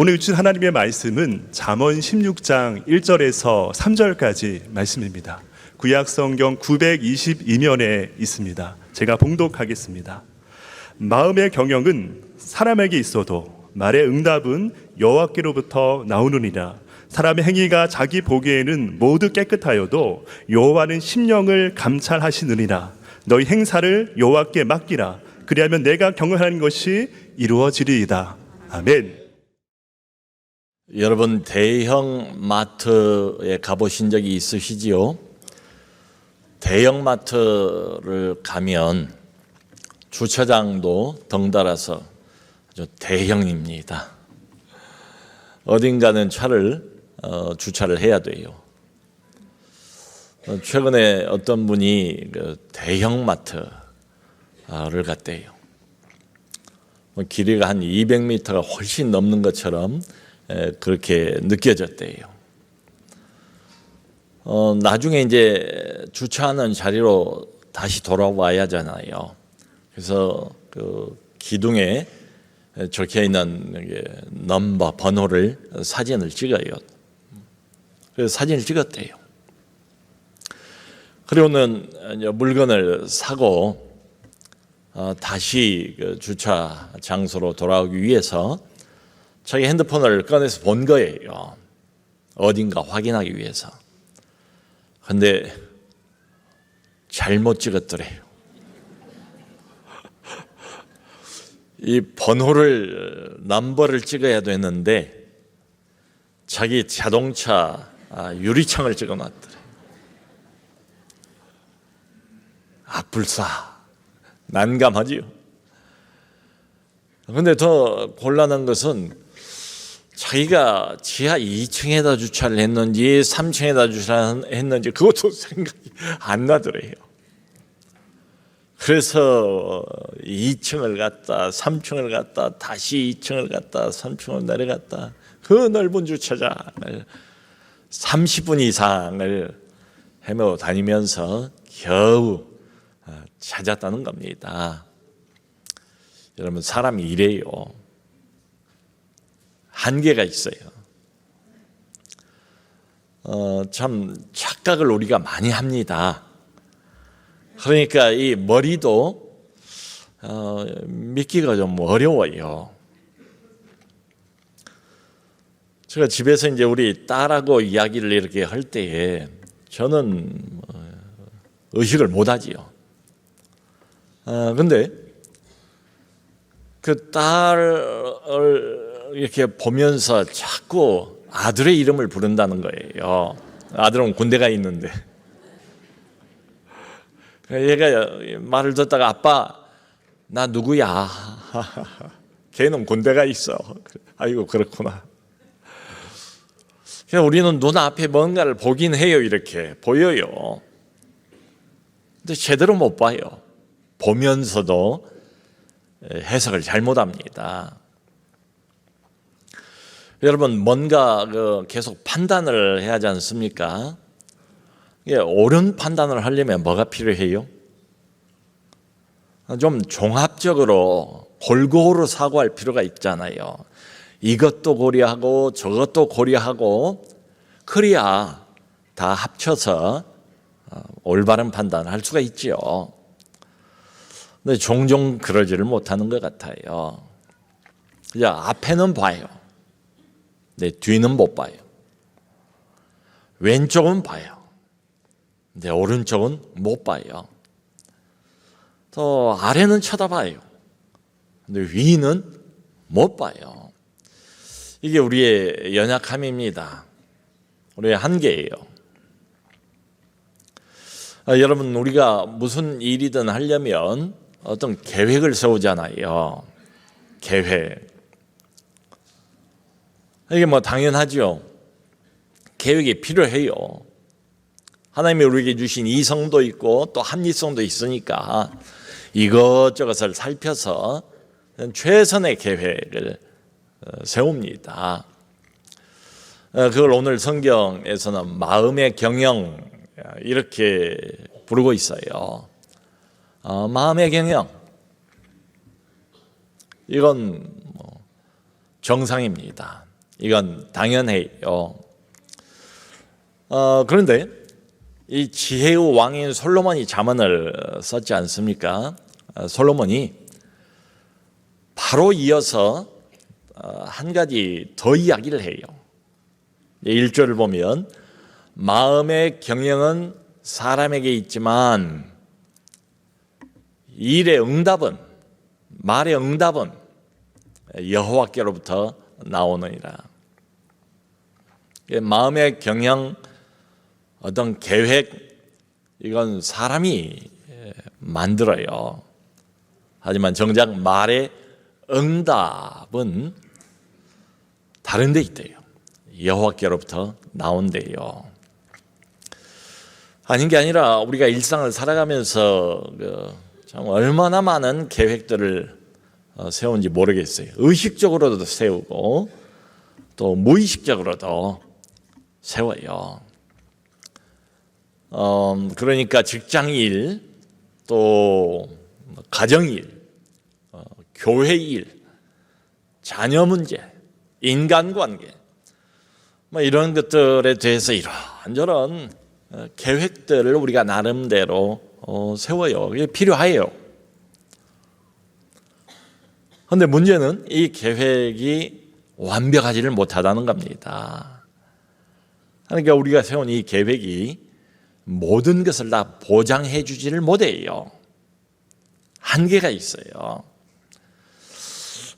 오늘 주신 하나님의 말씀은 잠언 16장 1절에서 3절까지 말씀입니다. 구약성경 922면에 있습니다. 제가 봉독하겠습니다. 마음의 경영은 사람에게 있어도 말의 응답은 여호와께로부터 나오느니라. 사람의 행위가 자기 보기에는 모두 깨끗하여도 여호와는 심령을 감찰하시느니라. 너희 행사를 여호와께 맡기라. 그리하면 내가 경영하는 것이 이루어지리이다. 아멘. 여러분, 대형 마트에 가보신 적이 있으시지요? 대형 마트를 가면 주차장도 덩달아서 아주 대형입니다. 어딘가는 차를 주차를 해야 돼요. 최근에 어떤 분이 대형 마트를 갔대요. 길이가 한 200m가 훨씬 넘는 것처럼 그렇게 느껴졌대요. 나중에 이제 주차하는 자리로 다시 돌아와야 하잖아요. 그래서 그 기둥에 적혀 있는 넘버 번호를 사진을 찍어요. 그래서 사진을 찍었대요. 그리고는 물건을 사고 다시 그 주차 장소로 돌아오기 위해서 자기 핸드폰을 꺼내서 본 거예요. 어딘가 확인하기 위해서. 근데 잘못 찍었더래요. 이 번호를 넘버를 찍어야 되는데 자기 자동차 유리창을 찍어놨더래요. 악불사. 난감하지요. 그런데 더 곤란한 것은 자기가 지하 2층에다 주차를 했는지 3층에다 주차를 했는지 그것도 생각이 안 나더래요. 그래서 2층을 갔다 3층을 갔다 다시 2층을 갔다 3층을 내려갔다 그 넓은 주차장을 30분 이상을 헤매고 다니면서 겨우 찾았다는 겁니다. 여러분, 사람이 이래요. 한계가 있어요. 참 착각을 우리가 많이 합니다. 그러니까 이 머리도 믿기가 좀 어려워요. 제가 집에서 이제 우리 딸하고 이야기를 이렇게 할 때에 저는 의식을 못하지요. 근데 그 딸을 이렇게 보면서 자꾸 아들의 이름을 부른다는 거예요. 아들은 군대가 있는데. 얘가 말을 듣다가 아빠 나 누구야? 걔는 군대가 있어. 아이고 그렇구나. 우리는 눈앞에 뭔가를 보긴 해요. 이렇게 보여요. 근데 제대로 못 봐요. 보면서도 해석을 잘못합니다. 여러분, 뭔가 계속 판단을 해야 하지 않습니까? 옳은 판단을 하려면 뭐가 필요해요? 좀 종합적으로 골고루 사고할 필요가 있잖아요. 이것도 고려하고 저것도 고려하고 그래야 다 합쳐서 올바른 판단을 할 수가 있죠. 근데 종종 그러지를 못하는 것 같아요. 그냥 앞에는 봐요. 근데 뒤는 못 봐요. 왼쪽은 봐요. 근데 오른쪽은 못 봐요. 또 아래는 쳐다봐요. 근데 위는 못 봐요. 이게 우리의 연약함입니다. 우리의 한계예요. 여러분, 우리가 무슨 일이든 하려면 어떤 계획을 세우잖아요. 계획. 이게 뭐 당연하죠. 계획이 필요해요. 하나님이 우리에게 주신 이성도 있고 또 합리성도 있으니까 이것저것을 살펴서 최선의 계획을 세웁니다. 그걸 오늘 성경에서는 마음의 경영 이렇게 부르고 있어요. 마음의 경영, 이건 정상입니다. 이건 당연해요. 그런데 이 지혜의 왕인 솔로몬이 잠언을 썼지 않습니까? 솔로몬이 바로 이어서 한 가지 더 이야기를 해요. 1절을 보면 마음의 경영은 사람에게 있지만 일의 응답은, 말의 응답은 여호와께로부터 나오느니라. 마음의 경영, 어떤 계획, 이건 사람이 만들어요. 하지만 정작 말의 응답은 다른 데 있대요. 여호와께로부터 나온대요. 아닌 게 아니라 우리가 일상을 살아가면서 참 얼마나 많은 계획들을 세운지 모르겠어요. 의식적으로도 세우고 또 무의식적으로도 세워요. 그러니까 직장일, 또 가정일, 교회일, 자녀 문제, 인간관계, 이런 것들에 대해서 이런저런 계획들을 우리가 나름대로 세워요. 이게 필요해요. 그런데 문제는 이 계획이 완벽하지를 못하다는 겁니다. 그러니까 우리가 세운 이 계획이 모든 것을 다 보장해 주지를 못해요. 한계가 있어요.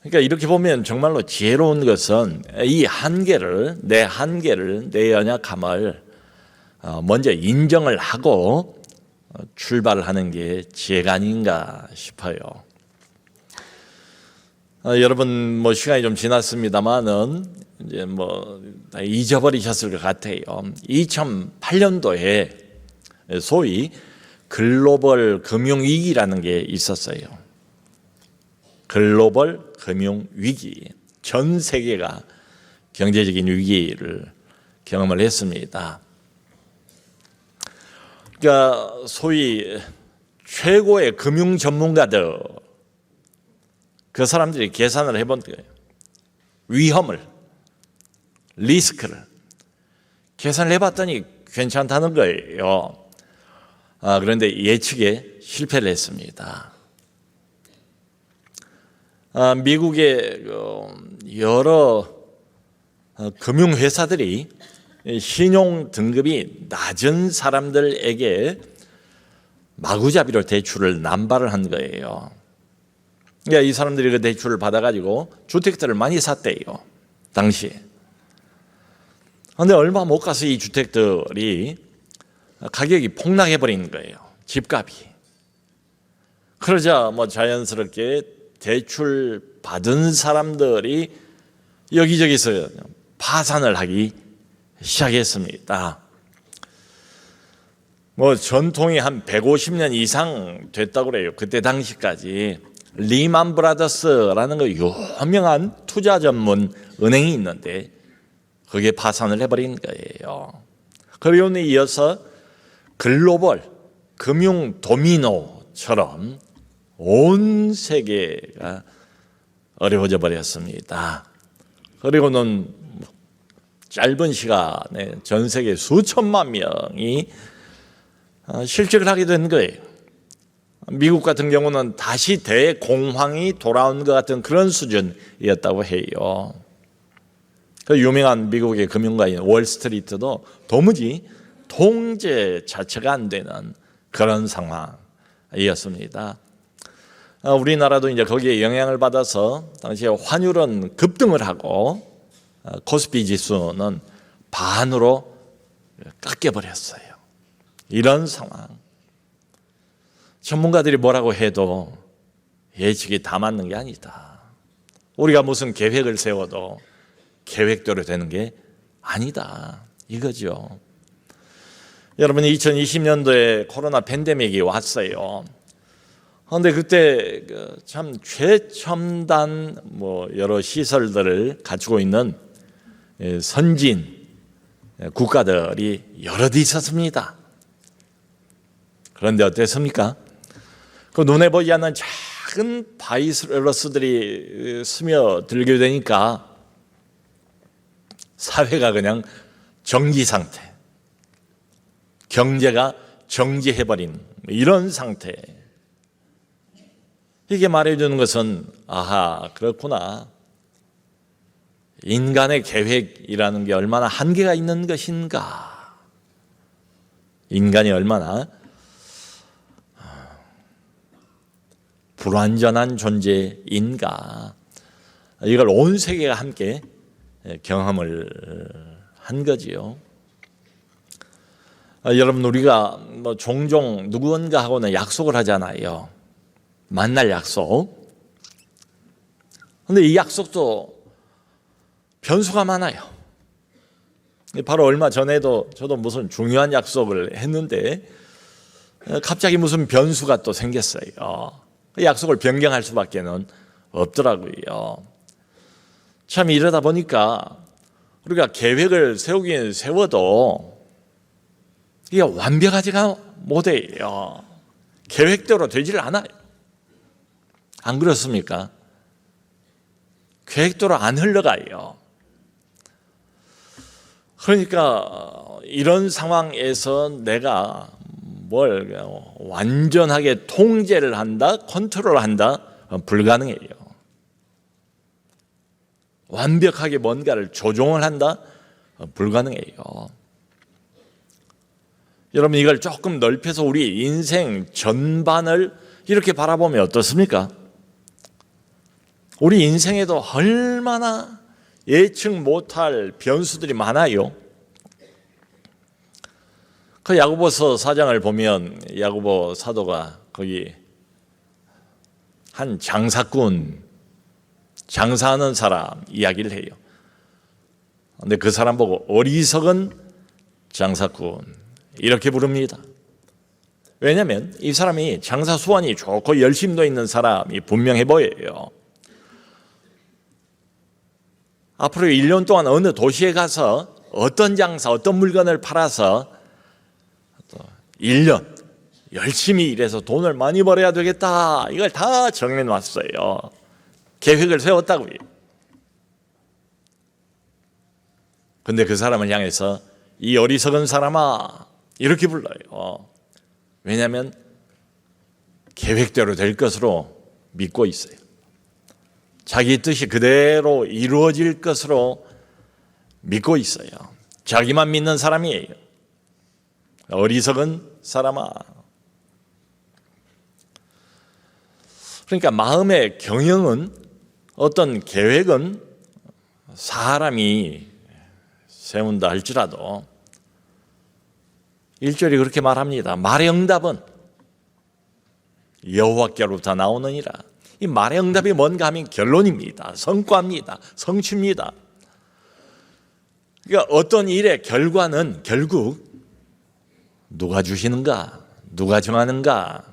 그러니까 이렇게 보면 정말로 지혜로운 것은 이 한계를, 내 연약함을 먼저 인정을 하고 출발을 하는 게 지혜가 아닌가 싶어요. 여러분 시간이 좀 지났습니다만은 이제 다 잊어버리셨을 것 같아요. 2008년도에 소위 글로벌 금융위기라는 게 있었어요. 글로벌 금융위기. 전 세계가 경제적인 위기를 경험을 했습니다. 그러니까 소위 최고의 금융 전문가들, 그 사람들이 계산을 해본 거예요. 위험을, 리스크를 계산을 해봤더니 괜찮다는 거예요. 그런데 예측에 실패를 했습니다. 미국의 여러 금융회사들이 신용 등급이 낮은 사람들에게 마구잡이로 대출을 남발을 한 거예요. 그러니까 이 사람들이 그 대출을 받아가지고 주택들을 많이 샀대요, 당시에. 그런데 얼마 못 가서 이 주택들이 가격이 폭락해버린 거예요, 집값이. 그러자 자연스럽게 대출 받은 사람들이 여기저기서 파산을 하기 시작했습니다. 전통이 한 150년 이상 됐다고 그래요. 그때 당시까지. 리만 브라더스라는 거 유명한 투자 전문 은행이 있는데 그게 파산을 해버린 거예요. 그리고 이어서 글로벌 금융 도미노처럼 온 세계가 어려워져 버렸습니다. 그리고는 짧은 시간에 전 세계 수천만 명이 실직을 하게 된 거예요. 미국 같은 경우는 다시 대공황이 돌아온 것 같은 그런 수준이었다고 해요. 그 유명한 미국의 금융가인 월스트리트도 도무지 통제 자체가 안 되는 그런 상황이었습니다. 우리나라도 이제 거기에 영향을 받아서 당시에 환율은 급등을 하고 코스피 지수는 반으로 깎여버렸어요. 이런 상황. 전문가들이 뭐라고 해도 예측이 다 맞는 게 아니다. 우리가 무슨 계획을 세워도 계획대로 되는 게 아니다, 이거죠. 여러분, 2020년도에 코로나 팬데믹이 왔어요. 그런데 그때 참 최첨단 여러 시설들을 갖추고 있는 선진 국가들이 여럿 있었습니다. 그런데 어땠습니까? 그 눈에 보이지 않는 작은 바이러스들이 스며들게 되니까 사회가 그냥 정지 상태, 경제가 정지해버린 이런 상태. 이게 말해주는 것은 아하, 그렇구나. 인간의 계획이라는 게 얼마나 한계가 있는 것인가. 인간이 얼마나 불완전한 존재인가. 이걸 온 세계가 함께 경험을 한 거지요. 여러분, 우리가 종종 누구인가하고는 약속을 하잖아요. 만날 약속. 그런데 이 약속도 변수가 많아요. 바로 얼마 전에도 저도 무슨 중요한 약속을 했는데 갑자기 무슨 변수가 또 생겼어요. 약속을 변경할 수밖에 없더라고요. 참 이러다 보니까 우리가 계획을 세우긴 세워도 이게 완벽하지가 못해요. 계획대로 되질 않아요. 안 그렇습니까? 계획대로 안 흘러가요. 그러니까 이런 상황에서 내가 뭘 완전하게 통제를 한다, 컨트롤한다, 불가능해요. 완벽하게 뭔가를 조종을 한다, 불가능해요. 여러분, 이걸 조금 넓혀서 우리 인생 전반을 이렇게 바라보면 어떻습니까? 우리 인생에도 얼마나 예측 못할 변수들이 많아요. 그 야고보서 4장을 보면 야고보 사도가 거기 한 장사꾼, 장사하는 사람 이야기를 해요. 근데 그 사람 보고 어리석은 장사꾼 이렇게 부릅니다. 왜냐하면 이 사람이 장사 수완이 좋고 열심도 있는 사람이 분명해 보여요. 앞으로 1년 동안 어느 도시에 가서 어떤 장사, 어떤 물건을 팔아서 1년 열심히 일해서 돈을 많이 벌어야 되겠다. 이걸 다 정해 놨어요. 계획을 세웠다고요. 근데 그 사람을 향해서 이 어리석은 사람아 이렇게 불러요. 왜냐하면 계획대로 될 것으로 믿고 있어요. 자기 뜻이 그대로 이루어질 것으로 믿고 있어요. 자기만 믿는 사람이에요. 어리석은 사람아. 그러니까 마음의 경영은, 어떤 계획은 사람이 세운다 할지라도 1절이 그렇게 말합니다. 말의 응답은 여호와께로부터 나오느니라. 이 말의 응답이 뭔가 하면 결론입니다. 성과입니다. 성취입니다. 그러니까 어떤 일의 결과는 결국 누가 주시는가? 누가 정하는가?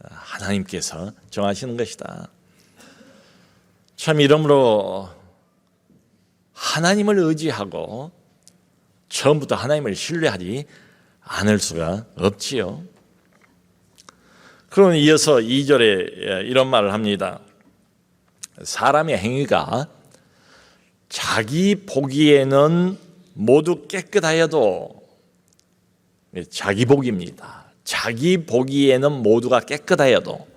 하나님께서 정하시는 것이다. 참 이러므로 하나님을 의지하고 처음부터 하나님을 신뢰하지 않을 수가 없지요. 그러면 이어서 2절에 이런 말을 합니다. 사람의 행위가 자기 보기에는 모두 깨끗하여도, 자기 보기입니다. 자기 보기에는 모두가 깨끗하여도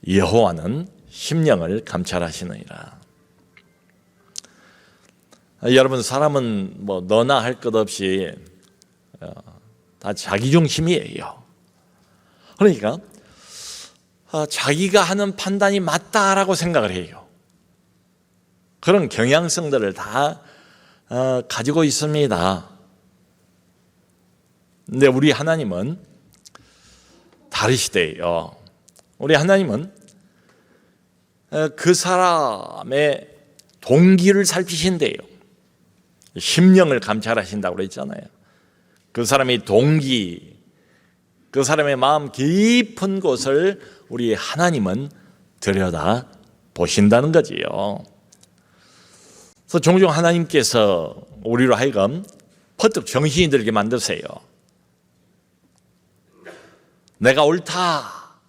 여호와는 심령을 감찰하시느니라. 여러분, 사람은 뭐 너나 할 것 없이 다 자기 중심이에요. 그러니까 자기가 하는 판단이 맞다라고 생각을 해요. 그런 경향성들을 다 가지고 있습니다. 근데 우리 하나님은 다르시대요. 우리 하나님은 그 사람의 동기를 살피신대요. 심령을 감찰하신다고 그랬잖아요. 그 사람의 동기, 그 사람의 마음 깊은 곳을 우리 하나님은 들여다 보신다는 거지요. 그래서 종종 하나님께서 우리로 하여금 퍼뜩 정신이 들게 만드세요. 내가 옳다.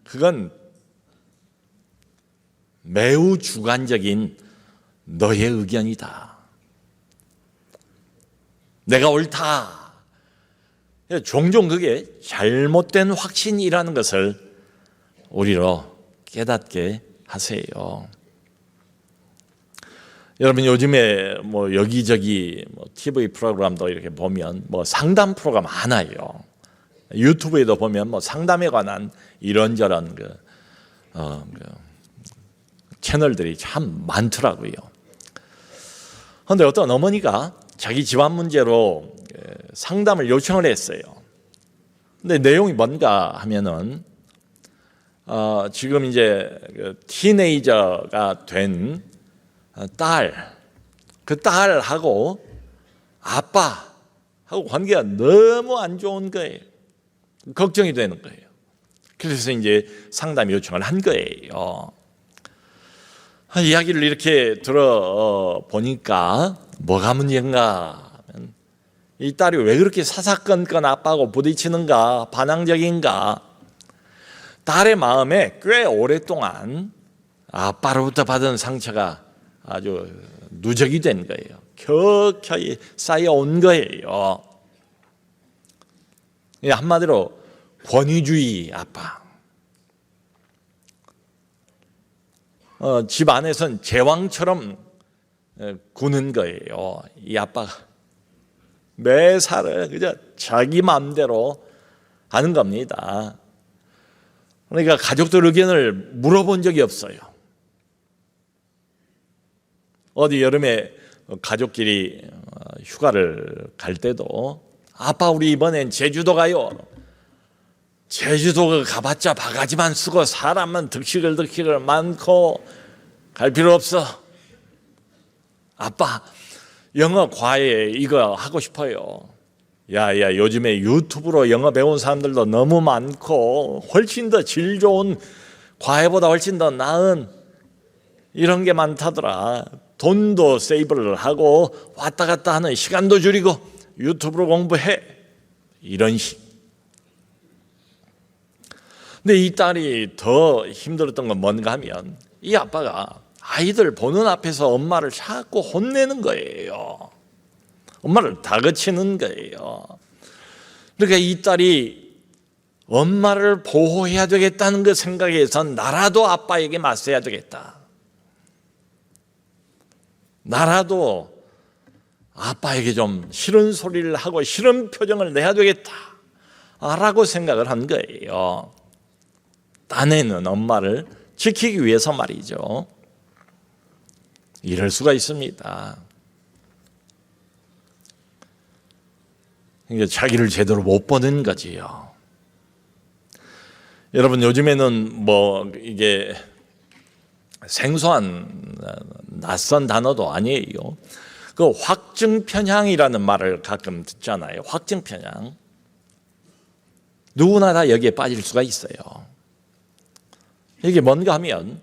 그건 매우 주관적인 너의 의견이다. 내가 옳다. 종종 그게 잘못된 확신이라는 것을 우리로 깨닫게 하세요. 여러분 요즘에 뭐 여기저기 뭐 TV 프로그램도 이렇게 보면 뭐 상담 프로그램 많아요. 유튜브에도 보면 뭐 상담에 관한 이런저런 채널들이 참 많더라고요. 그런데 어떤 어머니가 자기 집안 문제로 상담을 요청을 했어요. 근데 내용이 뭔가 하면은 지금 이제 티네이저가 된 그 딸하고 아빠하고 관계가 너무 안 좋은 거예요. 걱정이 되는 거예요. 그래서 이제 상담 요청을 한 거예요. 이야기를 이렇게 들어보니까 뭐가 문제인가 하면 이 딸이 왜 그렇게 사사건건 아빠하고 부딪히는가, 반항적인가. 딸의 마음에 꽤 오랫동안 아빠로부터 받은 상처가 아주 누적이 된 거예요. 켜켜이 쌓여온 거예요. 한마디로 권위주의 아빠. 집 안에선 제왕처럼 구는 거예요. 이 아빠가 매사를 그저 자기 마음대로 하는 겁니다. 그러니까 가족들 의견을 물어본 적이 없어요. 어디 여름에 가족끼리 휴가를 갈 때도 아빠 우리 이번엔 제주도 가요. 제주도 가봤자 바가지만 쓰고 사람만 득실을 많고 갈 필요 없어. 아빠 영어 과외 이거 하고 싶어요. 야 요즘에 유튜브로 영어 배운 사람들도 너무 많고 훨씬 더 질 좋은 과외보다 훨씬 더 나은 이런 게 많다더라. 돈도 세이브를 하고 왔다 갔다 하는 시간도 줄이고 유튜브로 공부해. 이런 식. 근데 이 딸이 더 힘들었던 건 뭔가 하면 이 아빠가 아이들 보는 앞에서 엄마를 자꾸 혼내는 거예요. 엄마를 다그치는 거예요. 그러니까 이 딸이 엄마를 보호해야 되겠다는 그 생각에서 나라도 아빠에게 맞서야 되겠다. 나라도 아빠에게 좀 싫은 소리를 하고 싫은 표정을 내야 되겠다 라고 생각을 한 거예요. 딴에는 엄마를 지키기 위해서 말이죠. 이럴 수가 있습니다. 그러니까 자기를 제대로 못 보는 거지요. 여러분 요즘에는 뭐 이게 생소한 낯선 단어도 아니에요. 그 확증편향이라는 말을 가끔 듣잖아요. 확증편향. 누구나 다 여기에 빠질 수가 있어요. 이게 뭔가 하면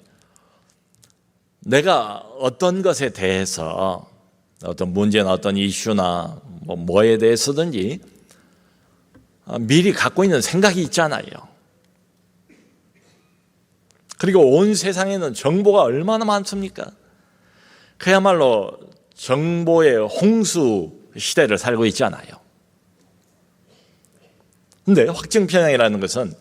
내가 어떤 것에 대해서 어떤 문제나 어떤 이슈나 뭐에 대해서든지 미리 갖고 있는 생각이 있잖아요. 그리고 온 세상에는 정보가 얼마나 많습니까? 그야말로 정보의 홍수 시대를 살고 있잖아요. 근데 확증편향이라는 것은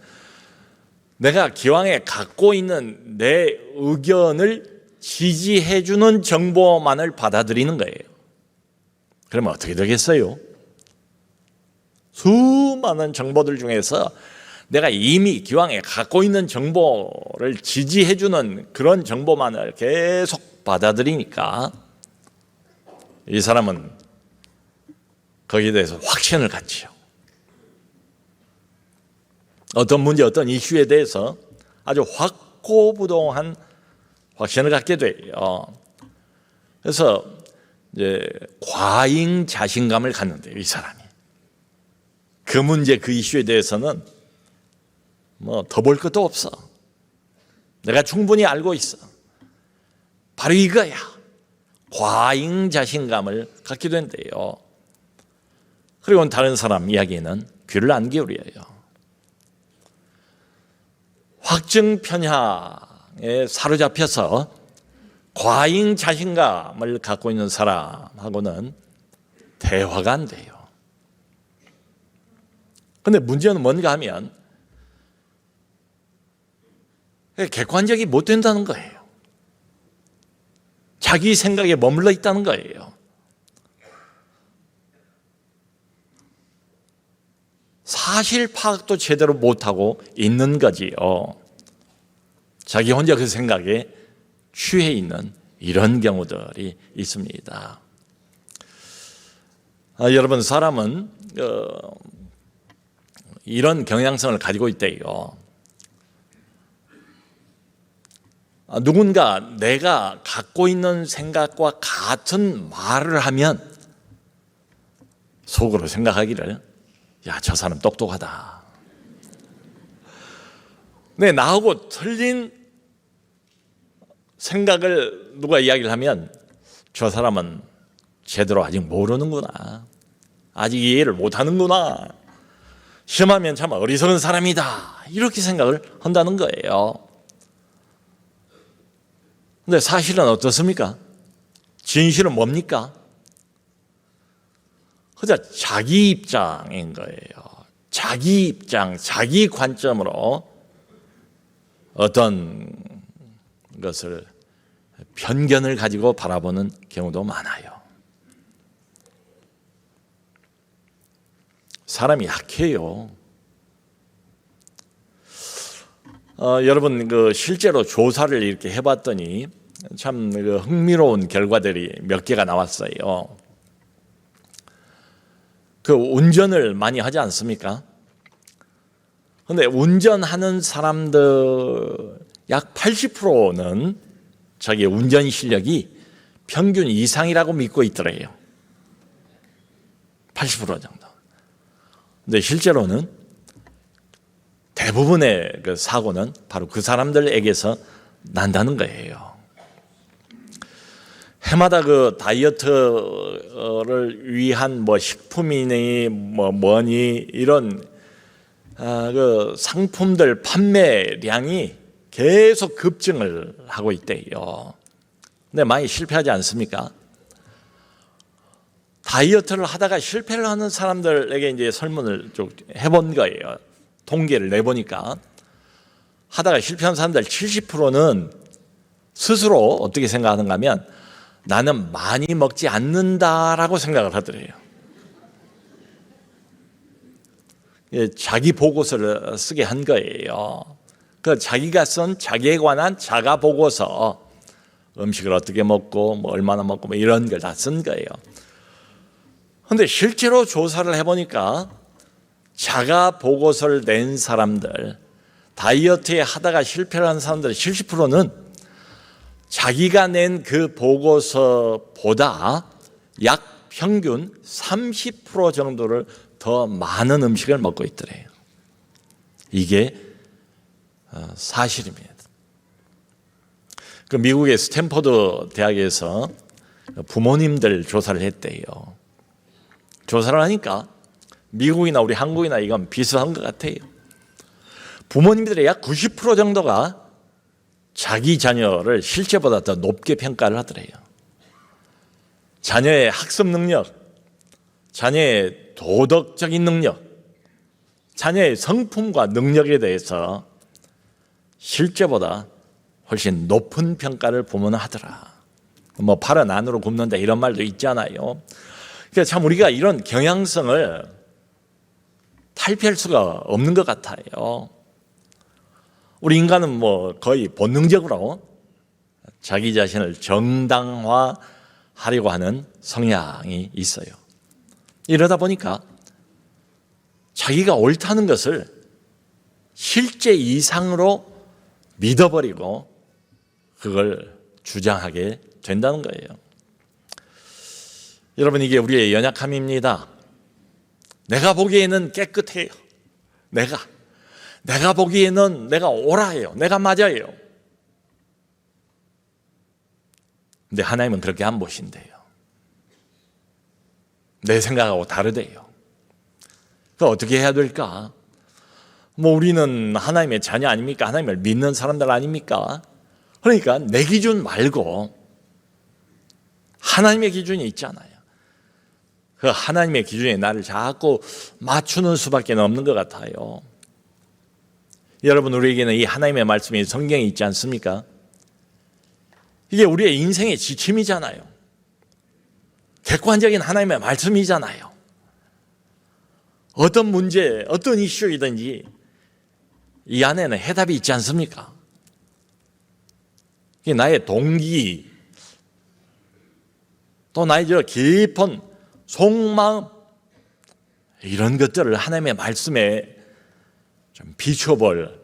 내가 기왕에 갖고 있는 내 의견을 지지해주는 정보만을 받아들이는 거예요. 그러면 어떻게 되겠어요? 수많은 정보들 중에서 내가 이미 기왕에 갖고 있는 정보를 지지해주는 그런 정보만을 계속 받아들이니까 이 사람은 거기에 대해서 확신을 갖지요. 어떤 문제, 어떤 이슈에 대해서 아주 확고부동한 확신을 갖게 돼요. 그래서 이제 과잉 자신감을 갖는데요, 이 사람이. 그 문제, 그 이슈에 대해서는 뭐 더 볼 것도 없어. 내가 충분히 알고 있어. 바로 이거야. 과잉 자신감을 갖게 된대요. 그리고 다른 사람 이야기는 귀를 안 기울여요. 확증 편향에 사로잡혀서 과잉 자신감을 갖고 있는 사람하고는 대화가 안 돼요. 근데 문제는 뭔가 하면 객관적이 못 된다는 거예요. 자기 생각에 머물러 있다는 거예요. 사실 파악도 제대로 못하고 있는 거지요. 자기 혼자 그 생각에 취해 있는 이런 경우들이 있습니다. 여러분, 사람은 이런 경향성을 가지고 있대요. 누군가 내가 갖고 있는 생각과 같은 말을 하면 속으로 생각하기를, 야, 저 사람 똑똑하다. 네, 나하고 틀린 생각을 누가 이야기를 하면 저 사람은 제대로 아직 모르는구나. 아직 이해를 못하는구나. 시험하면 참 어리석은 사람이다. 이렇게 생각을 한다는 거예요. 근데 사실은 어떻습니까? 진실은 뭡니까? 그저 자기 입장인 거예요. 자기 입장, 자기 관점으로 어떤 것을 편견을 가지고 바라보는 경우도 많아요. 사람이 약해요. 여러분, 실제로 조사를 이렇게 해봤더니 참 흥미로운 결과들이 몇 개가 나왔어요. 운전을 많이 하지 않습니까? 근데 운전하는 사람들 약 80%는 자기 운전 실력이 평균 이상이라고 믿고 있더래요. 80% 정도. 근데 실제로는 대부분의 사고는 바로 그 사람들에게서 난다는 거예요. 해마다 다이어트를 위한 식품이니 뭐니 이런 상품들 판매량이 계속 급증을 하고 있대요. 근데 많이 실패하지 않습니까? 다이어트를 하다가 실패를 하는 사람들에게 이제 설문을 좀 해본 거예요. 통계를 내보니까 하다가 실패한 사람들 70%는 스스로 어떻게 생각하는가 하면 나는 많이 먹지 않는다라고 생각을 하더래요. 자기 보고서를 쓰게 한 거예요. 자기가 쓴 자기에 관한 자가 보고서, 음식을 어떻게 먹고 얼마나 먹고 이런 걸 다 쓴 거예요. 그런데 실제로 조사를 해보니까 자가 보고서를 낸 사람들, 다이어트에 하다가 실패를 한 사람들 70%는 자기가 낸 그 보고서보다 약 평균 30% 정도를 더 많은 음식을 먹고 있더래요. 이게 사실입니다. 미국의 스탠퍼드 대학에서 부모님들 조사를 했대요. 조사를 하니까 미국이나 우리 한국이나 이건 비슷한 것 같아요. 부모님들의 약 90% 정도가 자기 자녀를 실제보다 더 높게 평가를 하더래요. 자녀의 학습 능력, 자녀의 도덕적인 능력, 자녀의 성품과 능력에 대해서 실제보다 훨씬 높은 평가를 부모는 하더라. 팔은 안으로 굽는다 이런 말도 있잖아요. 그러니까 참 우리가 이런 경향성을 탈피할 수가 없는 것 같아요. 우리 인간은 거의 본능적으로 자기 자신을 정당화하려고 하는 성향이 있어요. 이러다 보니까 자기가 옳다는 것을 실제 이상으로 믿어버리고 그걸 주장하게 된다는 거예요. 여러분, 이게 우리의 연약함입니다. 내가 보기에는 깨끗해요. 내가 보기에는 내가 옳아요. 내가 맞아요. 근데 하나님은 그렇게 안 보신대요. 내 생각하고 다르대요. 그럼 어떻게 해야 될까? 우리는 하나님의 자녀 아닙니까? 하나님을 믿는 사람들 아닙니까? 그러니까 내 기준 말고 하나님의 기준이 있잖아요. 그 하나님의 기준에 나를 자꾸 맞추는 수밖에 없는 것 같아요. 여러분, 우리에게는 이 하나님의 말씀이 성경에 있지 않습니까? 이게 우리의 인생의 지침이잖아요. 객관적인 하나님의 말씀이잖아요. 어떤 문제, 어떤 이슈이든지 이 안에는 해답이 있지 않습니까? 이게 나의 동기, 또 나의 저 깊은 속마음, 이런 것들을 하나님의 말씀에 좀 비춰볼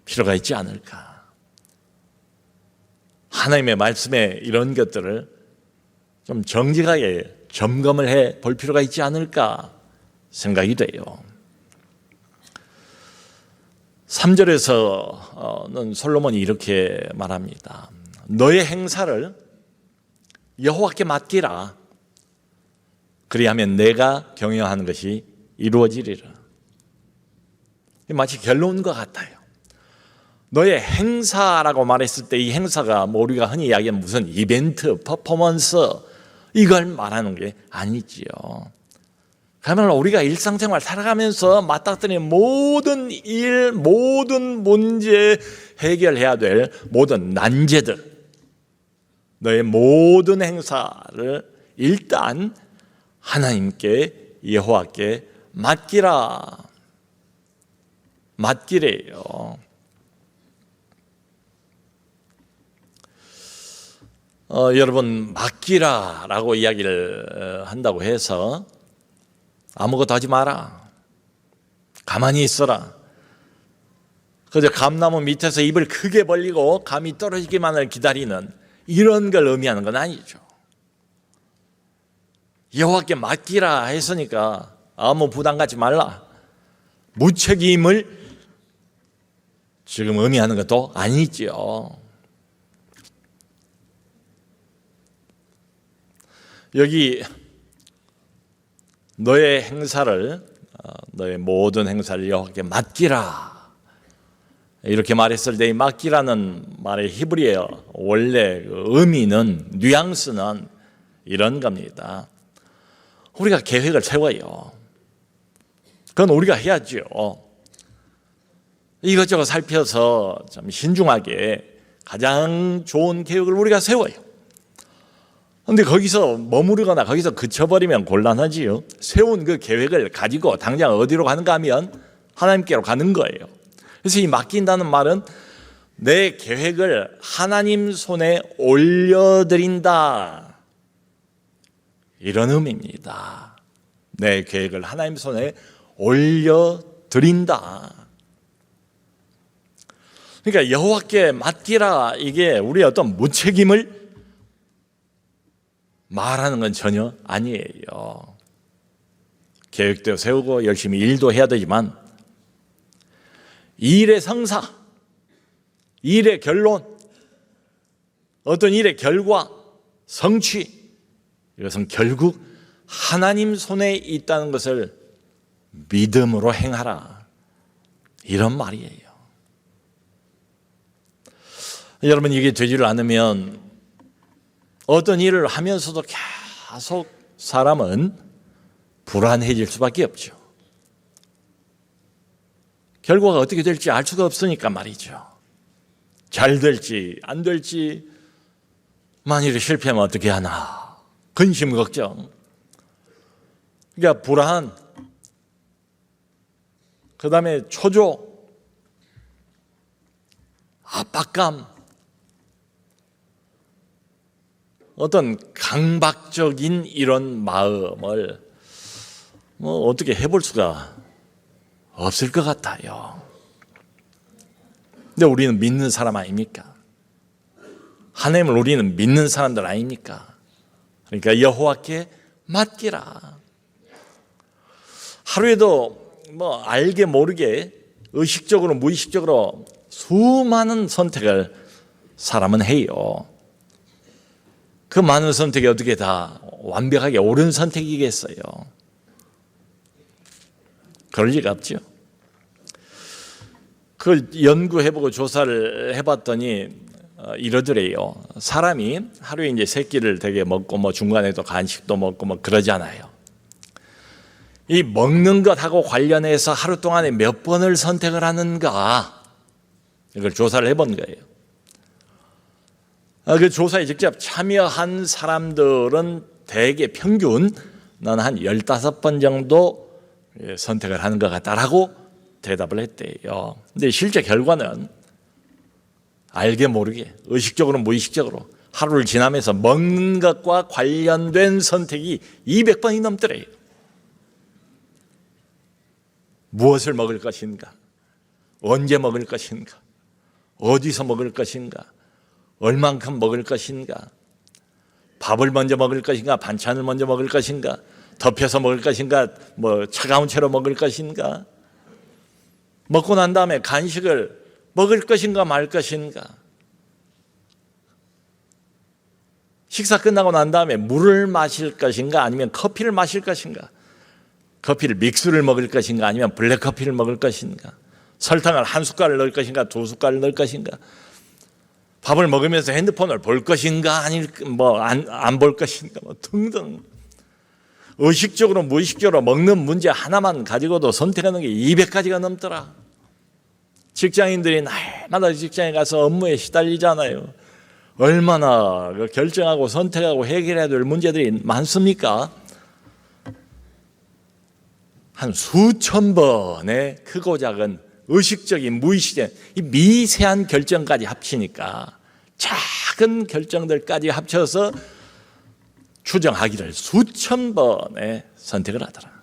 필요가 있지 않을까. 하나님의 말씀에 이런 것들을 좀 정직하게 점검을 해 볼 필요가 있지 않을까 생각이 돼요. 3절에서는 솔로몬이 이렇게 말합니다. 너의 행사를 여호와께 맡기라. 그리하면 내가 경영하는 것이 이루어지리라. 마치 결론인 것 같아요. 너의 행사라고 말했을 때 이 행사가 뭐 우리가 흔히 이야기하는 무슨 이벤트, 퍼포먼스 이걸 말하는 게 아니지요. 그야말로 우리가 일상생활 살아가면서 맞닥뜨리는 모든 일, 모든 문제 해결해야 될 모든 난제들, 너의 모든 행사를 일단 하나님께, 여호와께 맡기라. 맡기래요. 여러분, 맡기라라고 이야기를 한다고 해서 아무것도 하지 마라, 가만히 있어라, 그저 감나무 밑에서 입을 크게 벌리고 감이 떨어지기만을 기다리는 이런 걸 의미하는 건 아니죠. 여호와께 맡기라 했으니까 아무 부담 갖지 말라, 무책임을 지금 의미하는 것도 아니지요. 여기 너의 행사를, 너의 모든 행사를 여호와께 맡기라 이렇게 말했을 때 이 맡기라는 말의 히브리어 원래 그 의미는, 뉘앙스는 이런 겁니다. 우리가 계획을 세워요. 그건 우리가 해야죠. 이것저것 살펴서 좀 신중하게 가장 좋은 계획을 우리가 세워요. 그런데 거기서 머무르거나 거기서 그쳐버리면 곤란하지요. 세운 그 계획을 가지고 당장 어디로 가는가 하면 하나님께로 가는 거예요. 그래서 이 맡긴다는 말은 내 계획을 하나님 손에 올려드린다, 이런 의미입니다. 내 계획을 하나님 손에 올려드린다. 그러니까 여호와께 맡기라, 이게 우리의 어떤 무책임을 말하는 건 전혀 아니에요. 계획도 세우고 열심히 일도 해야 되지만 일의 성사, 일의 결론, 어떤 일의 결과, 성취, 이것은 결국 하나님 손에 있다는 것을 믿음으로 행하라, 이런 말이에요. 여러분, 이게 되지를 않으면 어떤 일을 하면서도 계속 사람은 불안해질 수밖에 없죠. 결과가 어떻게 될지 알 수가 없으니까 말이죠. 잘 될지 안 될지, 만일에 실패하면 어떻게 하나, 근심 걱정, 그러니까 불안, 그 다음에 초조, 압박감, 어떤 강박적인 이런 마음을 뭐 어떻게 해볼 수가 없을 것 같아요. 근데 우리는 믿는 사람 아닙니까? 하나님을 우리는 믿는 사람들 아닙니까? 그러니까 여호와께 맡기라. 하루에도 뭐 알게 모르게 의식적으로 무의식적으로 수많은 선택을 사람은 해요. 그 많은 선택이 어떻게 다 완벽하게 옳은 선택이겠어요? 그럴 리가 없죠. 그 연구해보고 조사를 해봤더니 이러더래요. 사람이 하루에 이제 세 끼를 되게 먹고 뭐 중간에도 간식도 먹고 뭐 그러잖아요. 이 먹는 것하고 관련해서 하루 동안에 몇 번을 선택을 하는가, 이걸 조사를 해본 거예요. 그 조사에 직접 참여한 사람들은 대개 평균 한 15번 정도 선택을 하는 것 같다라고 대답을 했대요. 근데 실제 결과는 알게 모르게 의식적으로 무의식적으로 하루를 지나면서 먹는 것과 관련된 선택이 200번이 넘더래요. 무엇을 먹을 것인가? 언제 먹을 것인가? 어디서 먹을 것인가? 얼만큼 먹을 것인가? 밥을 먼저 먹을 것인가? 반찬을 먼저 먹을 것인가? 덮여서 먹을 것인가? 뭐 차가운 채로 먹을 것인가? 먹고 난 다음에 간식을 먹을 것인가 말 것인가? 식사 끝나고 난 다음에 물을 마실 것인가 아니면 커피를 마실 것인가? 커피를 믹스를 먹을 것인가 아니면 블랙커피를 먹을 것인가? 설탕을 한 숟갈을 넣을 것인가 두 숟갈을 넣을 것인가? 밥을 먹으면서 핸드폰을 볼 것인가 아니 뭐 안 볼 것인가 뭐 등등. 의식적으로 무의식적으로 먹는 문제 하나만 가지고도 선택하는 게 200가지가 넘더라. 직장인들이 날마다 직장에 가서 업무에 시달리잖아요. 얼마나 결정하고 선택하고 해결해야 될 문제들이 많습니까? 한 수천 번의 크고 작은 의식적인 무의식적인 이 미세한 결정까지 합치니까 작은 결정들까지 합쳐서 추정하기를 수천 번의 선택을 하더라.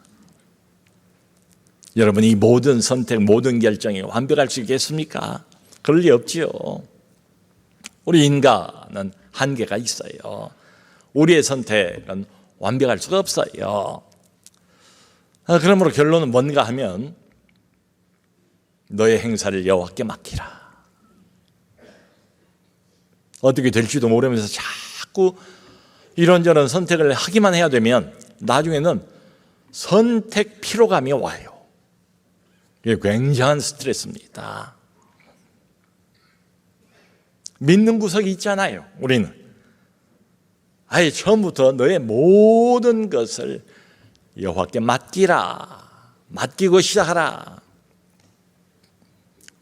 여러분, 이 모든 선택, 모든 결정이 완벽할 수 있겠습니까? 그럴 리 없지요. 우리 인간은 한계가 있어요. 우리의 선택은 완벽할 수가 없어요. 그러므로 결론은 뭔가 하면 너의 행사를 여호와께 맡기라. 어떻게 될지도 모르면서 자꾸 이런저런 선택을 하기만 해야 되면 나중에는 선택 피로감이 와요. 이게 굉장한 스트레스입니다. 믿는 구석이 있잖아요. 우리는 아예 처음부터 너의 모든 것을 여호와께 맡기라. 맡기고 시작하라.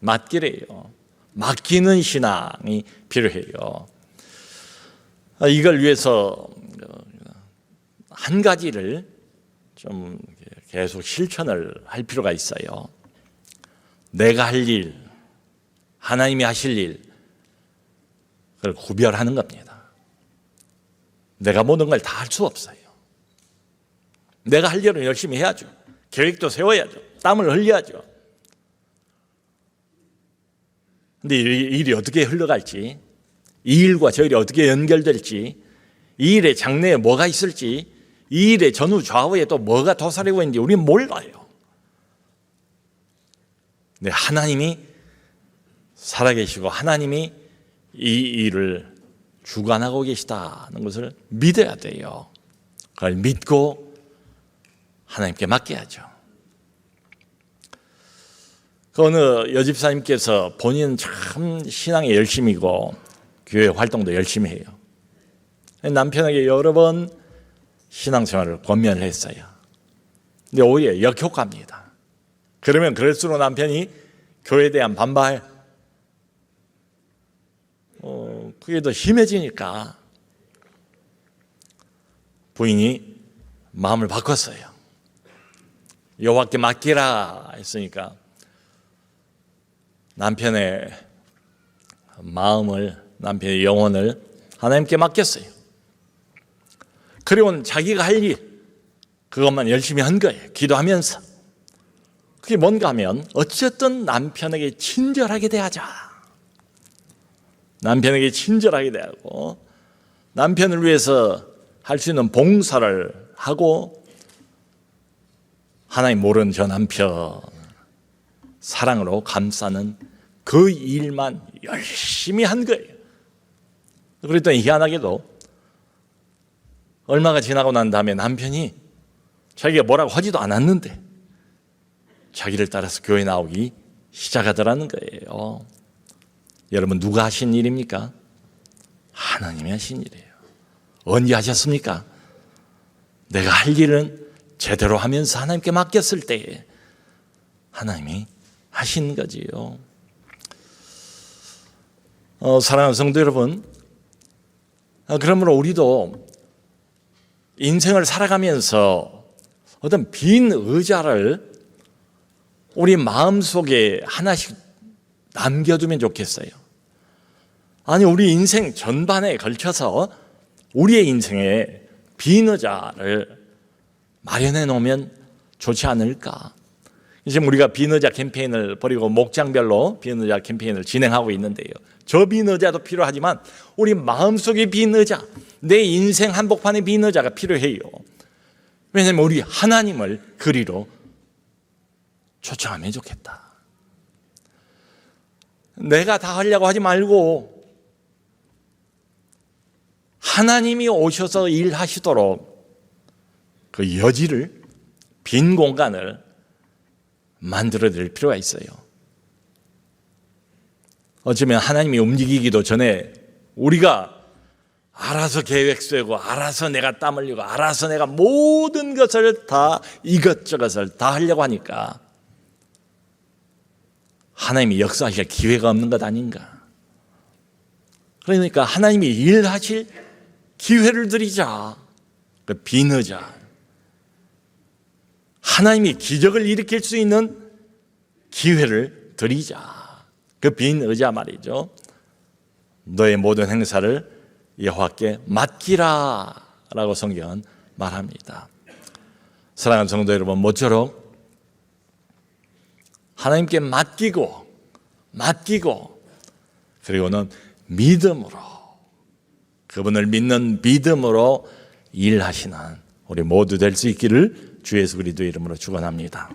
맡기래요. 맡기는 신앙이 필요해요. 이걸 위해서 한 가지를 좀 계속 실천을 할 필요가 있어요. 내가 할 일, 하나님이 하실 일, 그걸 구별하는 겁니다. 내가 모든 걸 다 할 수 없어요. 내가 할 일은 열심히 해야죠. 계획도 세워야죠. 땀을 흘려야죠. 근데 이 일이 어떻게 흘러갈지, 이 일과 저 일이 어떻게 연결될지, 이 일의 장래에 뭐가 있을지, 이 일의 전후 좌우에 또 뭐가 도사리고 있는지 우리는 몰라요. 근데 하나님이 살아계시고 하나님이 이 일을 주관하고 계시다는 것을 믿어야 돼요. 그걸 믿고 하나님께 맡겨야죠. 그 어느 여집사님께서 본인은 참 신앙에 열심이고 교회 활동도 열심히 해요. 남편에게 여러 번 신앙생활을 권면을 했어요. 근데 오히려 역효과입니다. 그러면 그럴수록 남편이 교회에 대한 반발, 그게 더 심해지니까 부인이 마음을 바꿨어요. 여호와께 맡기라 했으니까 남편의 마음을, 남편의 영혼을 하나님께 맡겼어요. 그리고는 자기가 할 일, 그것만 열심히 한 거예요. 기도하면서. 그게 뭔가 하면 어쨌든 남편에게 친절하게 대하자. 남편에게 친절하게 대하고 남편을 위해서 할 수 있는 봉사를 하고 하나님 모르는 저 남편 사랑으로 감싸는 그 일만 열심히 한 거예요. 그랬더니 희한하게도 얼마가 지나고 난 다음에 남편이 자기가 뭐라고 하지도 않았는데 자기를 따라서 교회 나오기 시작하더라는 거예요. 여러분, 누가 하신 일입니까? 하나님이 하신 일이에요. 언제 하셨습니까? 내가 할 일은 제대로 하면서 하나님께 맡겼을 때에 하나님이 하신 거지요. 사랑하는 성도 여러분, 그러므로 우리도 인생을 살아가면서 어떤 빈 의자를 우리 마음속에 하나씩 남겨두면 좋겠어요. 아니, 우리 인생 전반에 걸쳐서 우리의 인생에 빈 의자를 마련해 놓으면 좋지 않을까. 지금 우리가 빈 의자 캠페인을 벌이고 목장별로 빈 의자 캠페인을 진행하고 있는데요. 저 빈 의자도 필요하지만 우리 마음속의 빈 의자, 내 인생 한복판의 빈 의자가 필요해요. 왜냐하면 우리 하나님을 그리로 초청하면 좋겠다. 내가 다 하려고 하지 말고 하나님이 오셔서 일하시도록 그 여지를, 빈 공간을 만들어 드릴 필요가 있어요. 어쩌면 하나님이 움직이기도 전에 우리가 알아서 계획 세우고 알아서 내가 땀 흘리고 알아서 내가 모든 것을 다 이것저것을 다 하려고 하니까 하나님이 역사하실 기회가 없는 것 아닌가. 그러니까 하나님이 일하실 기회를 드리자. 그 빈 의자. 하나님이 기적을 일으킬 수 있는 기회를 드리자. 그 빈 의자 말이죠. 너의 모든 행사를 여호와께 맡기라 라고 성경은 말합니다. 사랑하는 성도 여러분, 모쪼록 하나님께 맡기고 그리고는 믿음으로, 그분을 믿는 믿음으로 일하시는 우리 모두 될 수 있기를 주 예수 그리스도의 이름으로 축원합니다.